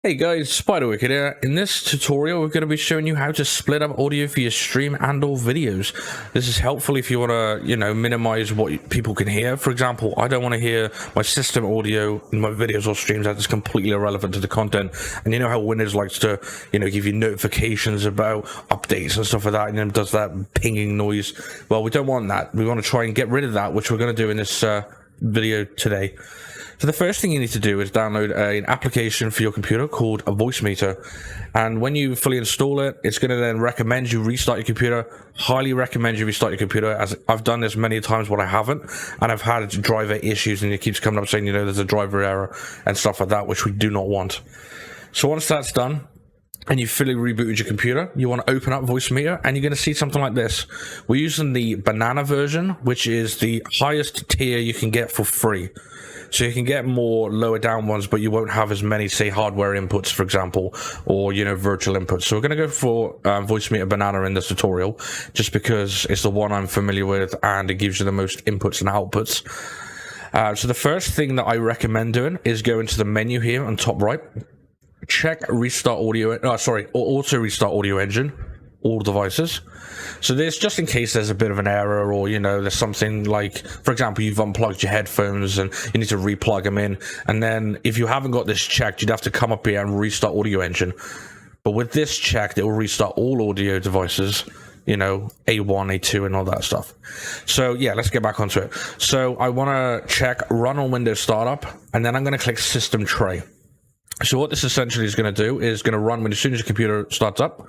Hey guys, Spiderwicked here. In this tutorial, we're going to be showing you how to split up audio for your stream and or videos. This is helpful if you want to, minimize what people can hear. For example, I don't want to hear my system audio in my videos or streams that is completely irrelevant to the content. And you know how Windows likes to, give you notifications about updates and stuff like that, and then does that pinging noise. Well, we don't want that. We want to try and get rid of that, which we're going to do in this video today. So the first thing you need to do is download an application for your computer called a Voicemeeter, and when you fully install it, it's going to then recommend you restart your computer. Highly recommend you restart your computer, as I've done this many times when I haven't, and I've had driver issues, and it keeps coming up saying, there's a driver error and stuff like that, which we do not want. So once that's done, and you've fully rebooted your computer, you want to open up Voicemeeter, and you're going to see something like this. We're using the banana version, which is the highest tier you can get for free. So you can get more lower down ones, but you won't have as many, say, hardware inputs, for example, or, virtual inputs. So we're going to go for Voicemeeter Banana in this tutorial, just because it's the one I'm familiar with, and it gives you the most inputs and outputs. So the first thing that I recommend doing is go into the menu here on top right, check restart audio, auto restart audio engine, all devices. So this, just in case there's a bit of an error, or there's something like, for example, you've unplugged your headphones and you need to replug them in, and then if you haven't got this checked, you'd have to come up here and restart audio engine. But with this checked, it will restart all audio devices, A1, A2, and all that stuff. So yeah, let's get back onto it. So I want to check run on Windows Startup, and then I'm going to click System Tray. So what this essentially is going to do is going to run as soon as your computer starts up,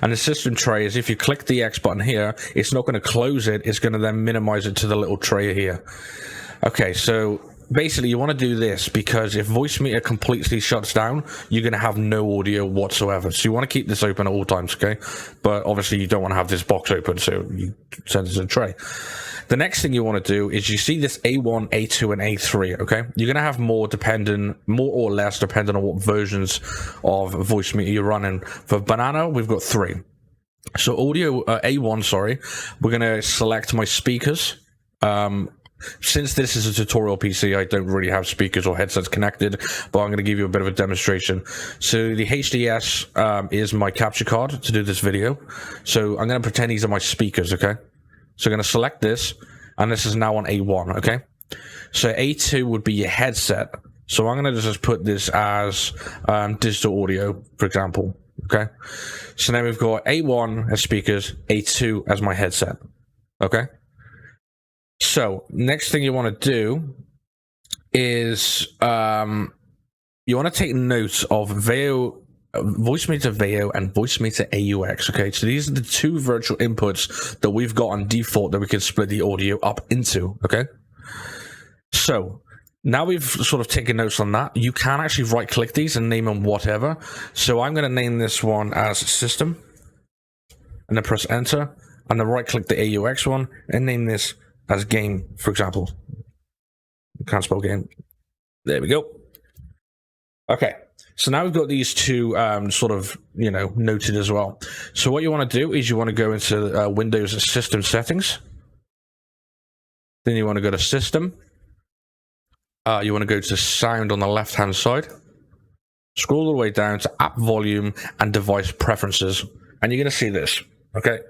and the system tray is, if you click the X button here, it's not going to close it, it's going to then minimize it to the little tray here. Okay, so basically you want to do this because if Voicemeeter completely shuts down, you're going to have no audio whatsoever. So you want to keep this open at all times, okay? But obviously you don't want to have this box open, so you send it to the tray. The next thing you want to do is, you see this A1, A2, and A3, okay? You're going to have more or less, depending on what versions of Voicemeeter you're running. For Banana, we've got 3. So audio, A1, we're going to select my speakers. Since this is a tutorial PC, I don't really have speakers or headsets connected, but I'm going to give you a bit of a demonstration. So the HDS is my capture card to do this video. So I'm going to pretend these are my speakers, okay? So I'm going to select this, and this is now on A1, okay? So A2 would be your headset. So I'm going to just put this as digital audio, for example, okay? So now we've got A1 as speakers, A2 as my headset, okay? So next thing you want to do is you want to take notes of Voicemeeter VEO and Voicemeeter AUX, okay? So these are the 2 virtual inputs that we've got on default that we can split the audio up into, okay? So now we've sort of taken notes on that. You can actually right-click these and name them whatever. So I'm going to name this one as System, and then press Enter, and then right-click the AUX one and name this as Game, for example. You can't spell game. There we go. Okay. So now we've got these 2 noted as well. So what you want to do is you want to go into Windows System Settings. Then you want to go to System. You want to go to Sound on the left-hand side. Scroll all the way down to App Volume and Device Preferences. And you're going to see this, okay?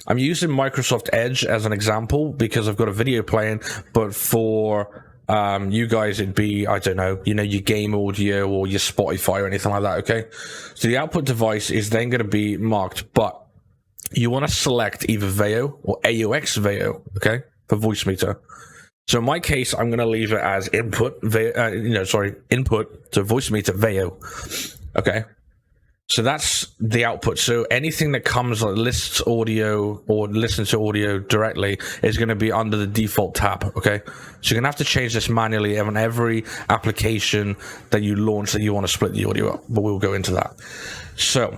I'm using Microsoft Edge as an example because I've got a video playing, but for you guys, it'd be, I don't know, your game audio or your Spotify or anything like that, okay? So the output device is then going to be marked, but you want to select either VEO or AUX VEO, okay, for Voicemeeter. So in my case, I'm going to leave it as input to Voicemeeter VEO, okay? So that's the output. So anything that comes that lists audio or listens to audio directly is going to be under the default tab, okay? So you're going to have to change this manually on every application that you launch that you want to split the audio up, but we'll go into that. So,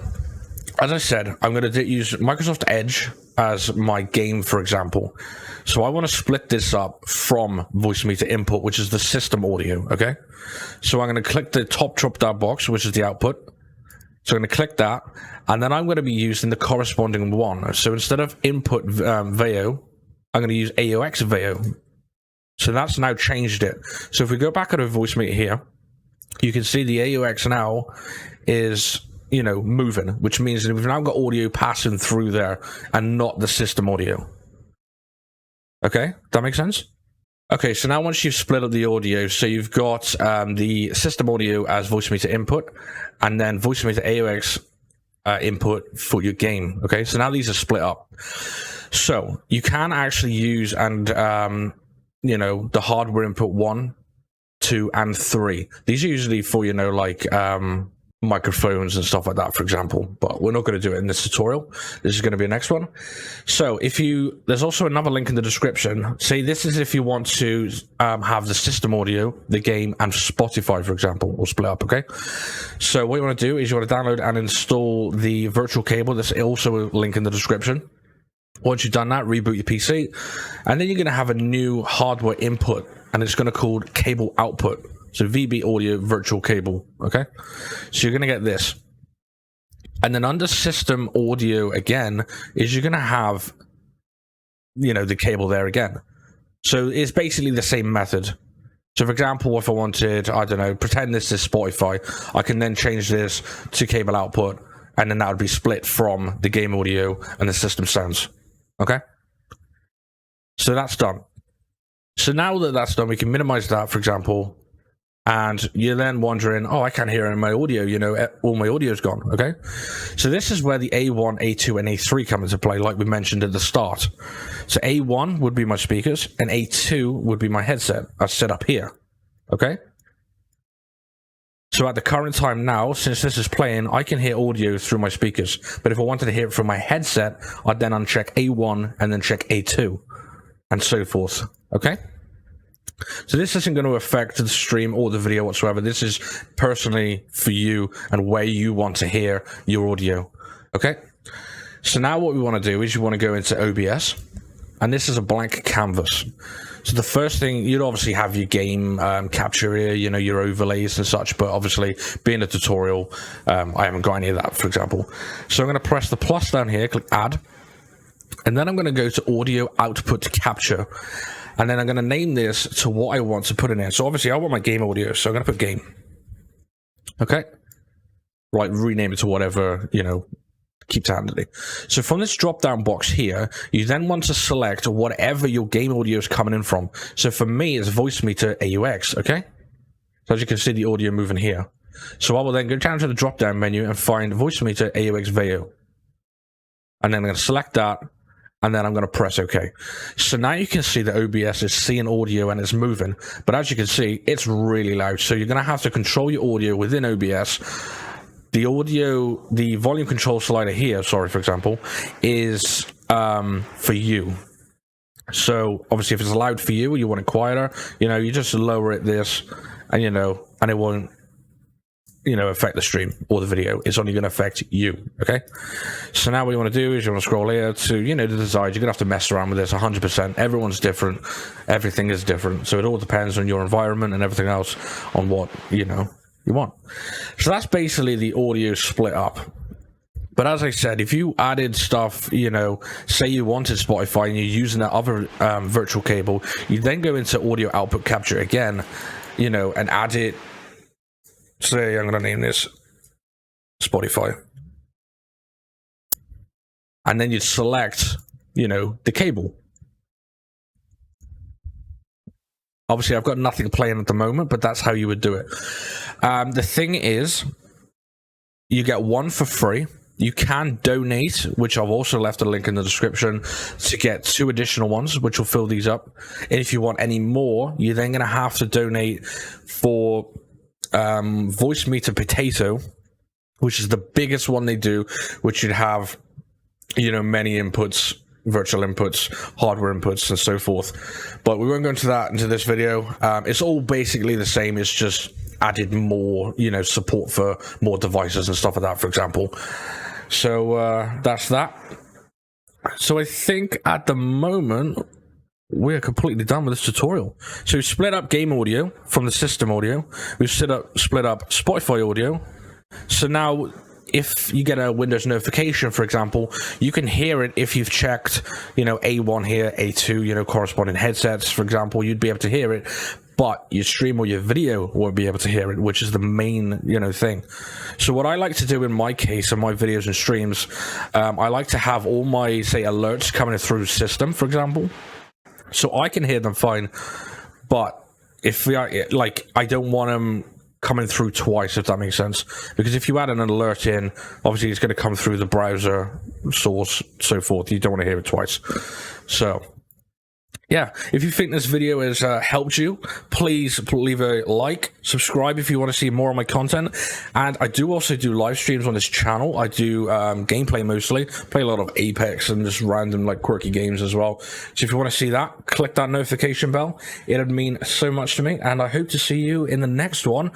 as I said, I'm going to use Microsoft Edge as my game, for example. So I want to split this up from Voicemeeter input, which is the system audio, okay? So I'm going to click the top drop-down box, which is the output. So I'm going to click that, and then I'm going to be using the corresponding one. So instead of input VEO, I'm going to use AUX VEO. So that's now changed it. So if we go back to Voicemeeter here, you can see the AUX now is, you know, moving, which means that we've now got audio passing through there and not the system audio. Okay, that makes sense? Okay, so now once you've split up the audio, so you've got the system audio as voice meter input, and then voice meter AUX input for your game. Okay, so now these are split up. So you can actually use you know, the hardware input 1, 2, and 3. These are usually for, you know, like microphones and stuff like that, for example, but we're not going to do it in this tutorial. This is going to be the next one. So if you, there's also another link in the description. Say this is if you want to have the system audio, the game, and Spotify, for example, or split up. Okay, so what you want to do is you want to download and install the virtual cable. There's also a link in the description. Once you've done that, reboot your PC, and then you're going to have a new hardware input, and it's going to called cable output. So VB audio virtual cable. Okay, so you're going to get this, and then under system audio again is you're going to have, you know, the cable there again. So it's basically the same method. So for example, if I wanted, I don't know, pretend this is Spotify, I can then change this to cable output, and then that would be split from the game audio and the system sounds. Okay, so that's done. So now that that's done, we can minimize that, for example, and you're then wondering, oh, I can't hear in my audio, you know, all my audio's gone. Okay, so this is where the A1, A2, and A3 come into play, like we mentioned at the start. So A1 would be my speakers, and A2 would be my headset. I set up here. Okay, so at the current time now, since this is playing, I can hear audio through my speakers. But if I wanted to hear it from my headset, I'd then uncheck A1 and then check A2 and so forth. Okay? So this isn't going to affect the stream or the video whatsoever. This is personally for you and where you want to hear your audio. Okay? So now what we want to do is you want to go into OBS, and this is a blank canvas. So the first thing, you'd obviously have your game capture here, you know, your overlays and such, but obviously being a tutorial, I haven't got any of that, for example. So I'm going to press the plus down here, click add, and then I'm going to go to audio output capture, and then I'm going to name this to what I want to put in there. So obviously I want my game audio, so I'm going to put game. Okay. Right, rename it to whatever, you know, keeps handy. So from this drop down box here, you then want to select whatever your game audio is coming in from. So for me, it's voice meter AUX. Okay, so as you can see, the audio moving here. So I will then go down to the drop down menu and find voice meter AUX VO, and then I'm going to select that, and then I'm going to press OK. So now you can see that OBS is seeing audio and it's moving, but as you can see, it's really loud. So you're going to have to control your audio within OBS. The audio, the volume control slider here, sorry, for example, is for you. So obviously if it's loud for you, you want it quieter, you know, you just lower it this, and you know, and it won't, you know, affect the stream or the video. It's only going to affect you. Okay, so now what you want to do is you want to scroll here to, you know, the designs. You're going to have to mess around with this 100%. Everyone's different, everything is different, so it all depends on your environment and everything else, on what, you know, you want. So that's basically the audio split up. But as I said, if you added stuff, you know, say you wanted Spotify and you're using that other virtual cable, you then go into audio output capture again, you know, and add it. Say I'm going to name this Spotify, and then you'd select, you know, the cable. Obviously I've got nothing playing at the moment, but that's how you would do it. The thing is, you get one for free. You can donate, which I've also left a link in the description, to get 2 additional ones, which will fill these up. And if you want any more, you're then going to have to donate for voice meter potato, which is the biggest one they do, which you'd have, you know, many inputs, virtual inputs, hardware inputs, and so forth. But we won't go into that into this video. It's all basically the same. It's just added more, you know, support for more devices and stuff like that, for example. So that's that. So I think at the moment we're completely done with this tutorial. So we split up game audio from the system audio. We've split up Spotify audio. So now if you get a Windows notification, for example, you can hear it if you've checked, you know, A1 here, A2, you know, corresponding headsets, for example, you'd be able to hear it. but your stream or your video won't be able to hear it, which is the main, thing. So what I like to do in my case, in my videos and streams, I like to have all my, say, alerts coming through the system, for example, so I can hear them fine. But if I don't want them coming through twice, if that makes sense, because if you add an alert in, obviously it's going to come through the browser source, so forth. You don't want to hear it twice. So yeah, if you think this video has helped you, please leave a like, subscribe if you want to see more of my content. And I do also do live streams on this channel. I do gameplay mostly, play a lot of Apex and just random like quirky games as well. So if you want to see that, click that notification bell. It'd mean so much to me, and I hope to see you in the next one.